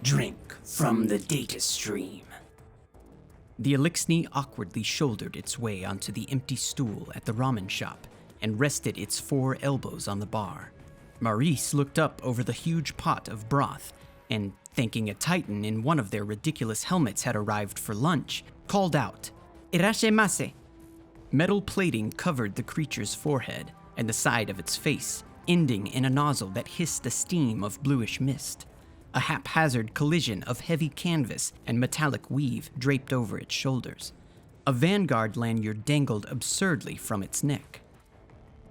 drink from the data stream. The Elixni awkwardly shouldered its way onto the empty stool at the ramen shop and rested its 4 elbows on the bar. Maurice looked up over the huge pot of broth and, thinking a titan in one of their ridiculous helmets had arrived for lunch, called out, "Irashimase." Metal plating covered the creature's forehead and the side of its face, ending in a nozzle that hissed a steam of bluish mist. A haphazard collision of heavy canvas and metallic weave draped over its shoulders. A Vanguard lanyard dangled absurdly from its neck.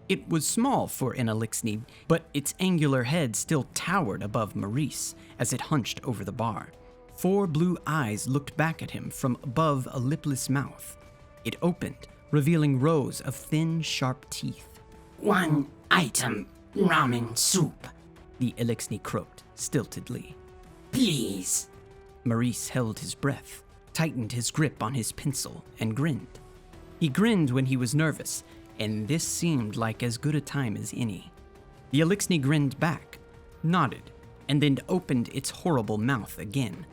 It was small for an Elixni, but its angular head still towered above Maurice as it hunched over the bar. 4 blue eyes looked back at him from above a lipless mouth. It opened, revealing rows of thin, sharp teeth. "1 item ramen soup, The Elixni croaked, stiltedly. please." Maurice held his breath, tightened his grip on his pencil, and grinned. He grinned when he was nervous, and this seemed like as good a time as any. The Elixni grinned back, nodded, and then opened its horrible mouth again.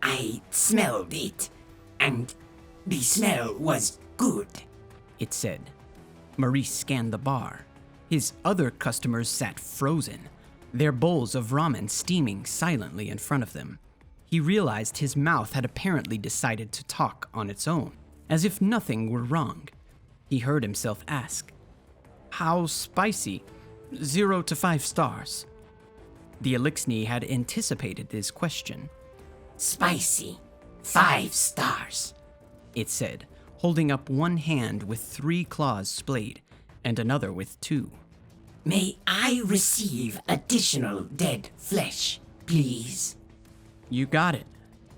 "I smelled it, and the smell was good." It said. Maurice scanned the bar. His other customers sat frozen, their bowls of ramen steaming silently in front of them. He realized his mouth had apparently decided to talk on its own, as if nothing were wrong. He heard himself ask, "How spicy? 0 to 5 stars. The Elixni had anticipated this question. "Spicy, 5 stars." It said, holding up one hand with 3 claws splayed and another with 2. "May I receive additional dead flesh, please?" You got it,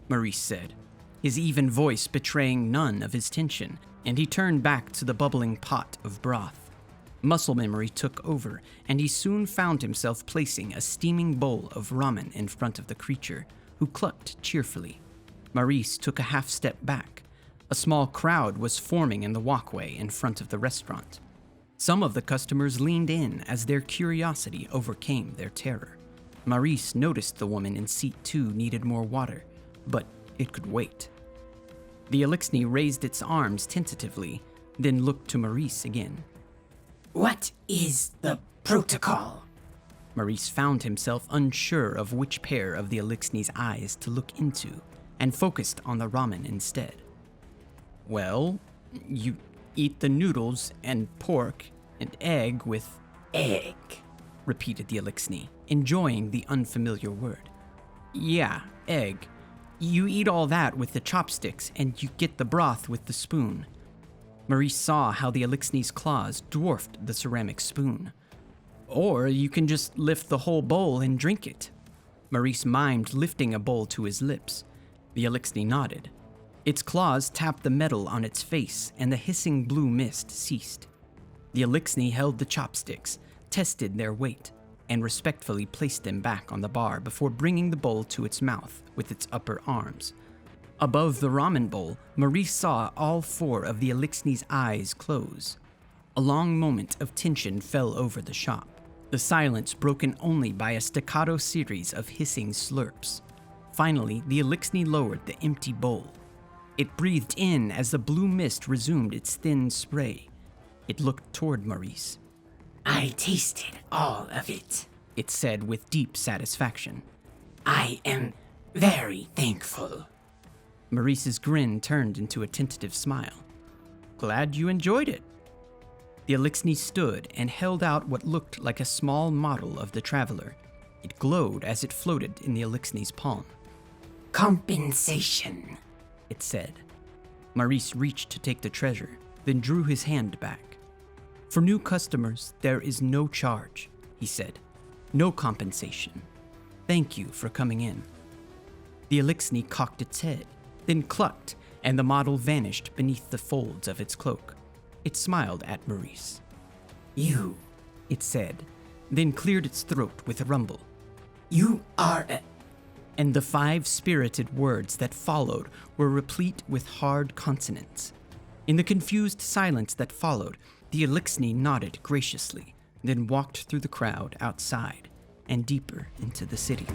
Maurice said, his even voice betraying none of his tension, and he turned back to the bubbling pot of broth. Muscle memory took over, and he soon found himself placing a steaming bowl of ramen in front of the creature, who clucked cheerfully. Maurice took a half step back. A small crowd was forming in the walkway in front of the restaurant. Some of the customers leaned in as their curiosity overcame their terror. Maurice noticed the woman in seat 2 needed more water, but it could wait. The Elixni raised its arms tentatively, then looked to Maurice again. "What is the protocol?" Maurice found himself unsure of which pair of the Elixni's eyes to look into, and focused on the ramen instead. Well, you eat the noodles and pork and egg with... "Egg," repeated the Elixni, enjoying the unfamiliar word. "Yeah, egg. You eat all that with the chopsticks, and you get the broth with the spoon." Maurice saw how the Elixni's claws dwarfed the ceramic spoon. "Or you can just lift the whole bowl and drink it." Maurice mimed lifting a bowl to his lips. The Elixni nodded. Its claws tapped the metal on its face, and the hissing blue mist ceased. The Elixni held the chopsticks, tested their weight, and respectfully placed them back on the bar before bringing the bowl to its mouth with its upper arms. Above the ramen bowl, Maurice saw all 4 of the Elixni's eyes close. A long moment of tension fell over the shop, the silence broken only by a staccato series of hissing slurps. Finally, the Elixni lowered the empty bowl. It breathed in as the blue mist resumed its thin spray. It looked toward Maurice. "I tasted all of it," it said with deep satisfaction. "I am very thankful." Maurice's grin turned into a tentative smile. "Glad you enjoyed it." The Elixni stood and held out what looked like a small model of the traveler. It glowed as it floated in the Elixni's palm. "Compensation," it said. Maurice reached to take the treasure, then drew his hand back. "For new customers, there is no charge," he said. "No compensation. Thank you for coming in." The Elixni cocked its head, then clucked, and the model vanished beneath the folds of its cloak. It smiled at Maurice. "You," it said, then cleared its throat with a rumble. "You are a..." And the 5 spirited words that followed were replete with hard consonants. In the confused silence that followed, the Elixni nodded graciously, then walked through the crowd outside and deeper into the city.